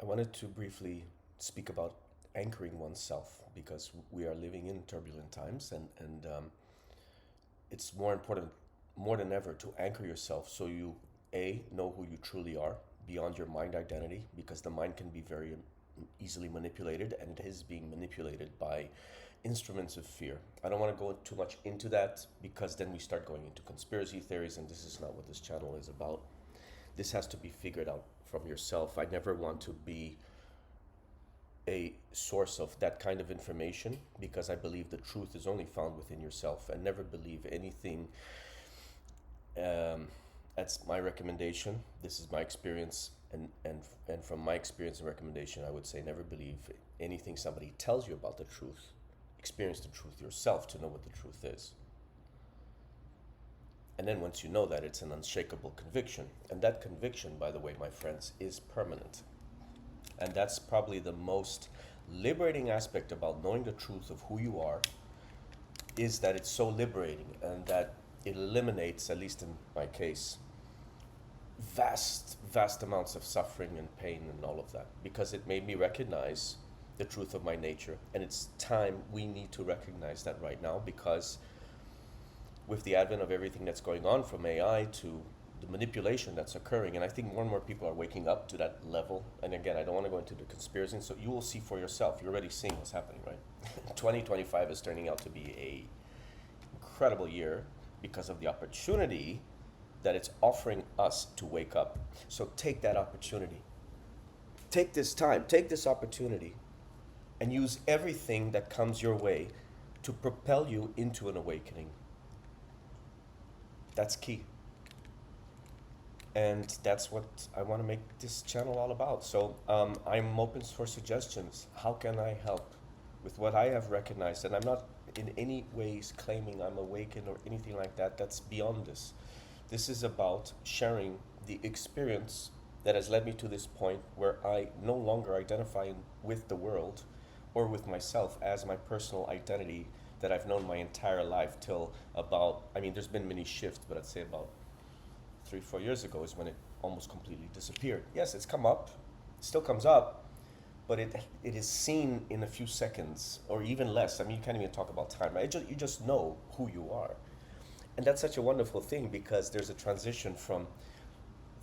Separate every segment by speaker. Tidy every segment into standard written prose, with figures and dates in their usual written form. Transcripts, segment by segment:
Speaker 1: wanted to briefly speak about anchoring oneself because we are living in turbulent times, and it's more important, more than ever, to anchor yourself so you know who you truly are beyond your mind identity, because the mind can be very easily manipulated, and it is being manipulated by instruments of fear. I don't want to go too much into that because then we start going into conspiracy theories, and this is not what this channel is about. This has to be figured out from yourself. I never want to be a source of that kind of information because I believe the truth is only found within yourself, and never believe anything. That's my recommendation. This is my experience, and from my experience and recommendation, I would say never believe anything somebody tells you about the truth. Experience the truth yourself to know what the truth is. And then once you know that, it's an unshakable conviction. And that conviction, by the way, my friends, is permanent. And that's probably the most liberating aspect about knowing the truth of who you are, is that it's so liberating, and that it eliminates, at least in my case, vast amounts of suffering and pain and all of that, because it made me recognize the truth of my nature. And it's time we need to recognize that right now, because with the advent of everything that's going on, from AI to the manipulation that's occurring, and I think more and more people are waking up to that level. And again, I don't want to go into the conspiracy, so you will see for yourself. You're already seeing what's happening, right? 2025 is turning out to be a incredible year because of the opportunity that it's offering us to wake up. So take that opportunity. Take this time, take this opportunity, and use everything that comes your way to propel you into an awakening. That's key. And that's what I want to make this channel all about. So I'm open for suggestions. How can I help with what I have recognized? And I'm not in any ways claiming I'm awakened or anything like that. That's beyond this. This is about sharing the experience that has led me to this point where I no longer identify with the world or with myself as my personal identity that I've known my entire life till about, I mean, there's been many shifts, but I'd say about 3-4 years ago is when it almost completely disappeared. Yes, it's come up, it still comes up, but it is seen in a few seconds or even less. I mean, you can't even talk about time, right? You just know who you are. And that's such a wonderful thing, because there's a transition from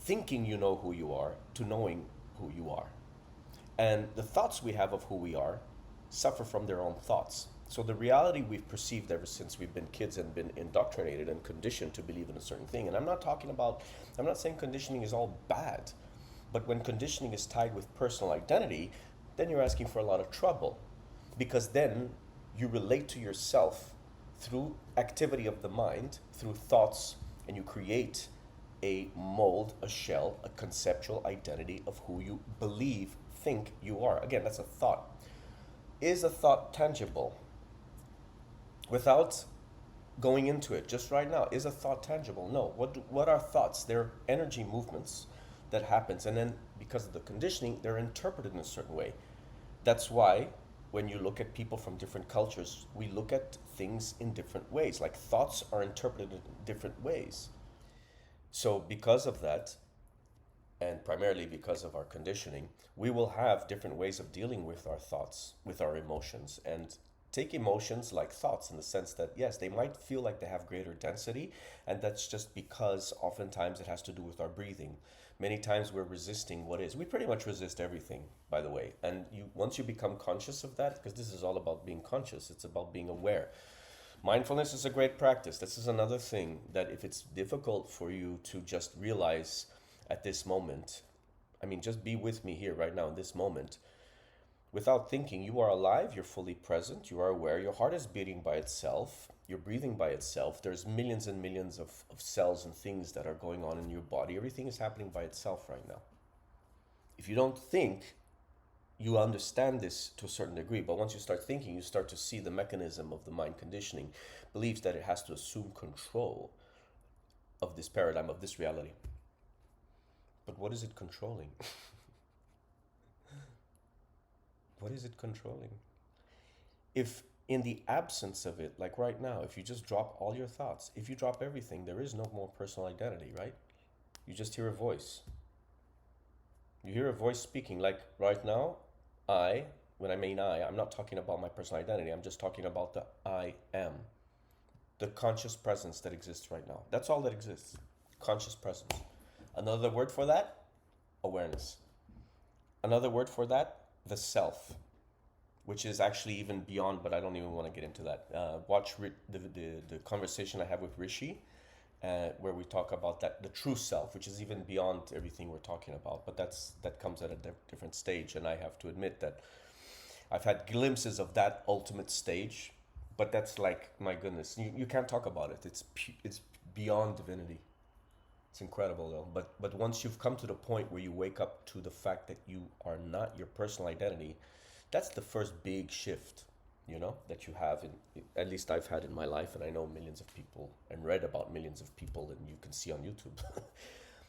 Speaker 1: thinking you know who you are to knowing who you are. And the thoughts we have of who we are suffer from their own thoughts. So the reality we've perceived ever since we've been kids and been indoctrinated and conditioned to believe in a certain thing. And I'm not saying conditioning is all bad, but when conditioning is tied with personal identity, then you're asking for a lot of trouble, because then you relate to yourself through activity of the mind, through thoughts, and you create a mold, a shell, a conceptual identity of who you think you are. Again, that's a thought. Is a thought tangible? Without going into it just right now, is a thought tangible? No. What are thoughts? They're energy movements that happens, and then because of the conditioning, they're interpreted in a certain way. That's why when you look at people from different cultures, we look at things in different ways. Like, thoughts are interpreted in different ways. So because of that, and primarily because of our conditioning, we will have different ways of dealing with our thoughts, with our emotions. And take emotions like thoughts, in the sense that, yes, they might feel like they have greater density, and that's just because oftentimes it has to do with our breathing. Many times we're resisting what is. We pretty much resist everything, by the way. And once you become conscious of that, because this is all about being conscious, it's about being aware. Mindfulness is a great practice. This is another thing that, if it's difficult for you to just realize at this moment, I mean, just be with me here right now in this moment. Without thinking, you are alive, you're fully present, you are aware, your heart is beating by itself, you're breathing by itself, there's millions and millions of cells and things that are going on in your body. Everything is happening by itself right now. If you don't think, you understand this to a certain degree, but once you start thinking, you start to see the mechanism of the mind conditioning, believes that it has to assume control of this paradigm, of this reality. But what is it controlling? What is it controlling? If in the absence of it, like right now, if you just drop all your thoughts, if you drop everything, there is no more personal identity, right? You just hear a voice. You hear a voice speaking. Like right now, I, when I mean I'm not talking about my personal identity. I'm just talking about the I am, the conscious presence that exists right now. That's all that exists. Conscious presence. Another word for that, awareness. Another word for that, the self, which is actually even beyond, but I don't even want to get into that. Watch the conversation I have with Rishi, where we talk about that, the true self, which is even beyond everything we're talking about. But that comes at a different stage, and I have to admit that I've had glimpses of that ultimate stage, but that's like, my goodness, you can't talk about it. It's beyond divinity. It's incredible though. But once you've come to the point where you wake up to the fact that you are not your personal identity, that's the first big shift, that you have at least I've had in my life, and I know millions of people and read about millions of people, and you can see on YouTube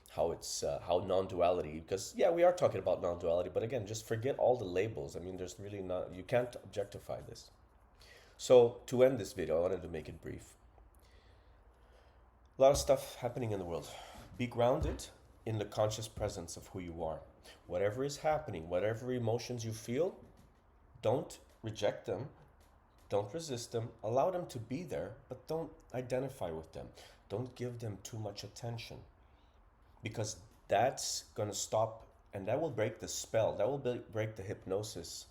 Speaker 1: how it's how non-duality, because yeah, we are talking about non-duality, but again, just forget all the labels. I mean, there's really not, you can't objectify this. So to end this video, I wanted to make it brief. A lot of stuff happening in the world. Be grounded in the conscious presence of who you are. Whatever is happening, whatever emotions you feel, don't reject them. Don't resist them. Allow them to be there, but don't identify with them. Don't give them too much attention, because that's going to stop, and that will break the spell. That will break the hypnosis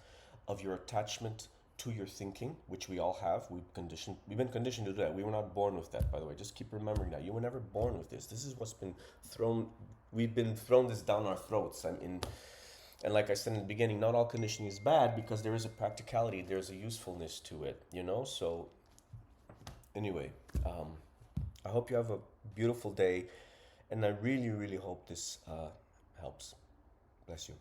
Speaker 1: of your attachment to your thinking, which we all have. We've been conditioned to do that. We were not born with that, by the way. Just keep remembering that. You were never born with this. This is what's been thrown. We've been thrown this down our throats. And like I said in the beginning, not all conditioning is bad, because there is a practicality, there's a usefulness to it, So anyway, I hope you have a beautiful day, and I really, really hope this helps. Bless you.